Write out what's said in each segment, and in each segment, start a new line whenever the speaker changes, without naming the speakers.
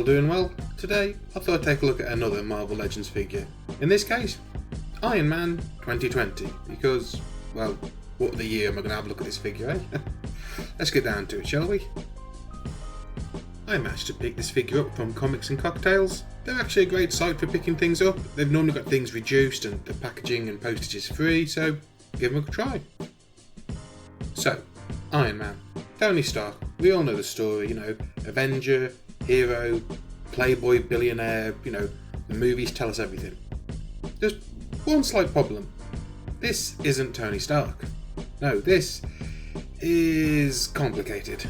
all doing well? Today, I thought I'd take a look at another Marvel Legends figure. In this case, Iron Man 2020, because, well, what of the year am I going to have a look at this figure, eh? Let's get down to it, shall we? I managed to pick this figure up from Comics and Cocktails. They're actually a great site for picking things up. They've normally got things reduced and the packaging and postage is free, so give them a try. So, Iron Man. Tony Stark. We all know the story, Avenger, hero, playboy, billionaire, the movies tell us everything. Just one slight problem. This isn't Tony Stark. No, this is complicated.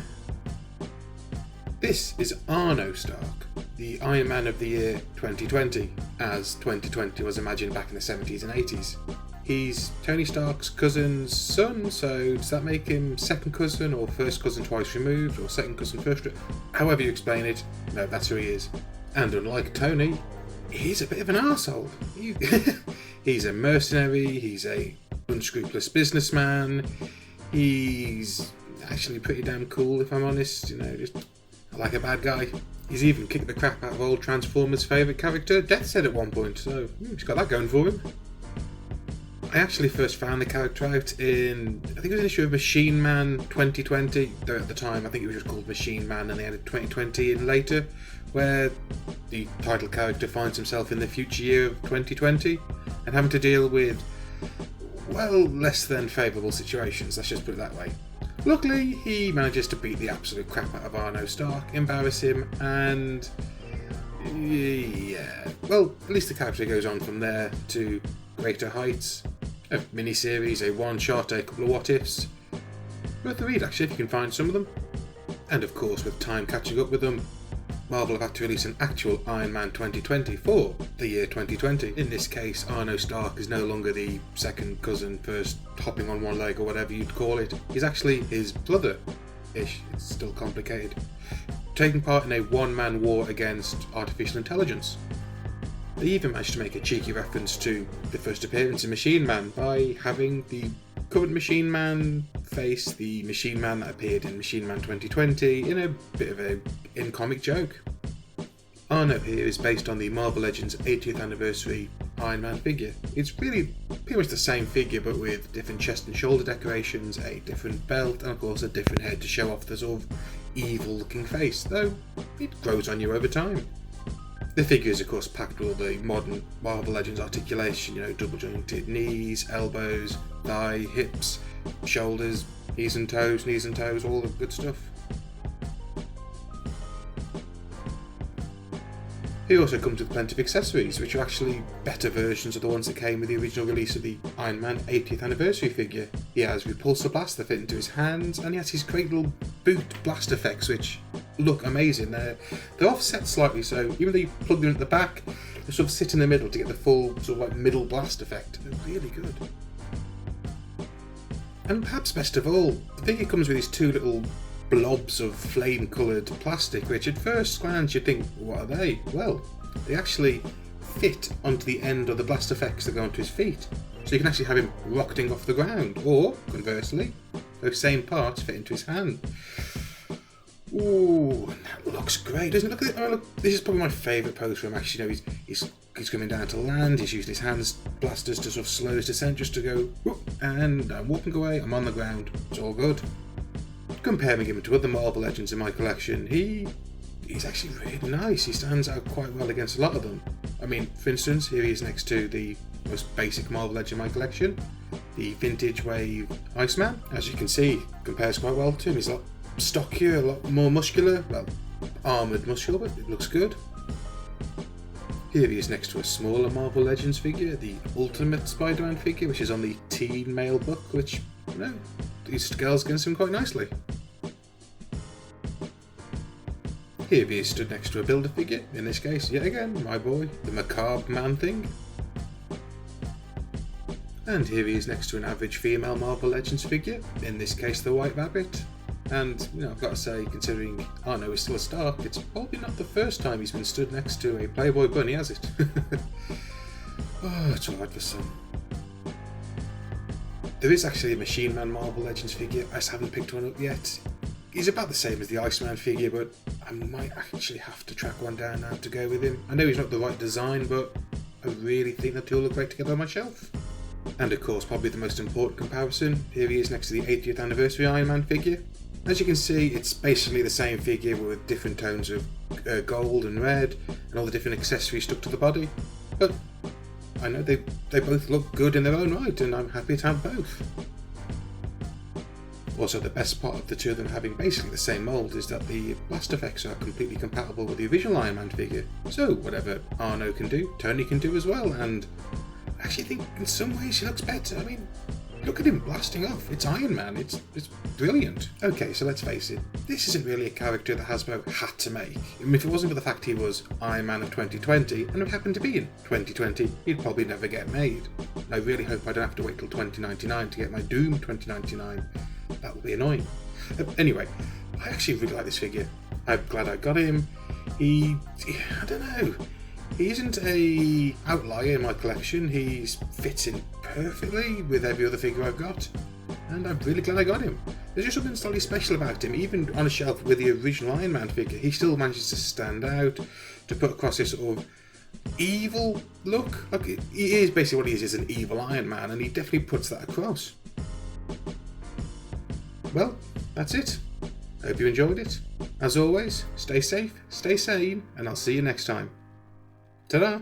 This is Arno Stark, the Iron Man of the year 2020, as 2020 was imagined back in the 70s and 80s. He's Tony Stark's cousin's son, so does that make him second cousin or first cousin twice removed or second cousin first? However you explain it, no, that's who he is. And unlike Tony, he's a bit of an arsehole. He's a mercenary, he's a unscrupulous businessman, he's actually pretty damn cool if I'm honest, just like a bad guy. He's even kicked the crap out of old Transformers' favourite character, Deathshead, at one point, so he's got that going for him. I actually first found the character out in, I think it was an issue of Machine Man 2020, though at the time I think it was just called Machine Man and they added 2020 in later, where the title character finds himself in the future year of 2020 and having to deal with, well, less than favourable situations, let's just put it that way. Luckily, he manages to beat the absolute crap out of Arno Stark, embarrass him, and yeah, well, at least the character goes on from there to greater heights. A mini-series, a one-shot, a couple of what-ifs. Worth a read actually if you can find some of them. And of course, with time catching up with them, Marvel have had to release an actual Iron Man 2020 for the year 2020. In this case, Arno Stark is no longer the second cousin, first hopping on one leg or whatever you'd call it. He's actually his brother-ish, it's still complicated, taking part in a one-man war against artificial intelligence. They even managed to make a cheeky reference to the first appearance of Machine Man by having the current Machine Man face the Machine Man that appeared in Machine Man 2020 in a bit of a in-comic joke. Arno here is based on the Marvel Legends 80th anniversary Iron Man figure. It's really pretty much the same figure but with different chest and shoulder decorations, a different belt and of course a different head to show off the sort of evil looking face, though it grows on you over time. The figure is of course packed with all the modern Marvel Legends articulation, double jointed knees, elbows, thigh, hips, shoulders, knees and toes, all the good stuff. He also comes with plenty of accessories, which are actually better versions of the ones that came with the original release of the Iron Man 80th anniversary figure. He has repulsor blasts that fit into his hands, and he has his great little boot blast effects, which look amazing. They're offset slightly, so even though you plug them at the back, they sort of sit in the middle to get the full sort of like middle blast effect. They're really good. And perhaps best of all, the figure comes with these two little blobs of flame-coloured plastic, which at first glance you'd think, what are they? Well, they actually fit onto the end of the blast effects that go onto his feet. So you can actually have him rocketing off the ground, or, conversely, those same parts fit into his hand. Ooh, that looks great, doesn't it? Look at it. Oh, look, this is probably my favourite pose for him, actually. He's coming down to land, he's using his hands blasters to sort of slow his descent, just to go, whoop, and I'm walking away, I'm on the ground, it's all good. Comparing him to other Marvel Legends in my collection, he's actually really nice. He stands out quite well against a lot of them. I mean, for instance, here he is next to the most basic Marvel Legend in my collection, the Vintage Wave Iceman. As you can see, compares quite well to him. He's a lot stockier, a lot more muscular, well, armoured muscular, but it looks good. Here he is next to a smaller Marvel Legends figure, the Ultimate Spider-Man figure, which is on the teen male book, which, these girls against him quite nicely. Here he is stood next to a Builder figure, in this case, yet again, my boy, the Macabre Man Thing. And here he is next to an average female Marvel Legends figure, in this case the White Rabbit. And, I've got to say, considering Arno is still a Stark, it's probably not the first time he's been stood next to a Playboy bunny, has it? Oh, it's alright for some. There is actually a Machine Man Marvel Legends figure, I just haven't picked one up yet. He's about the same as the Iceman figure, but I might actually have to track one down now to go with him. I know he's not the right design, but I really think the two look great together on my shelf. And of course, probably the most important comparison, here he is next to the 80th anniversary Iron Man figure. As you can see, it's basically the same figure with different tones of gold and red, and all the different accessories stuck to the body. But I know they both look good in their own right, and I'm happy to have both. Also, the best part of the two of them having basically the same mould is that the blast effects are completely compatible with the original Iron Man figure. So whatever Arno can do, Tony can do as well, and I actually think in some ways he looks better. I mean, look at him blasting off. It's Iron Man. It's brilliant. Okay, so let's face it. This isn't really a character that Hasbro had to make. I mean, if it wasn't for the fact he was Iron Man of 2020, and it happened to be in 2020, he'd probably never get made. I really hope I don't have to wait till 2099 to get my Doom 2099. That will be annoying. Anyway, I actually really like this figure. I'm glad I got him. I don't know. He isn't a outlier in my collection. He fits in perfectly with every other figure I've got, and I'm really glad I got him. There's just something slightly special about him. Even on a shelf with the original Iron Man figure, he still manages to stand out, to put across this sort of evil look. Like, he is basically what he is an evil Iron Man, and he definitely puts that across. Well, that's it. I hope you enjoyed it. As always, stay safe, stay sane, and I'll see you next time. Ta-da!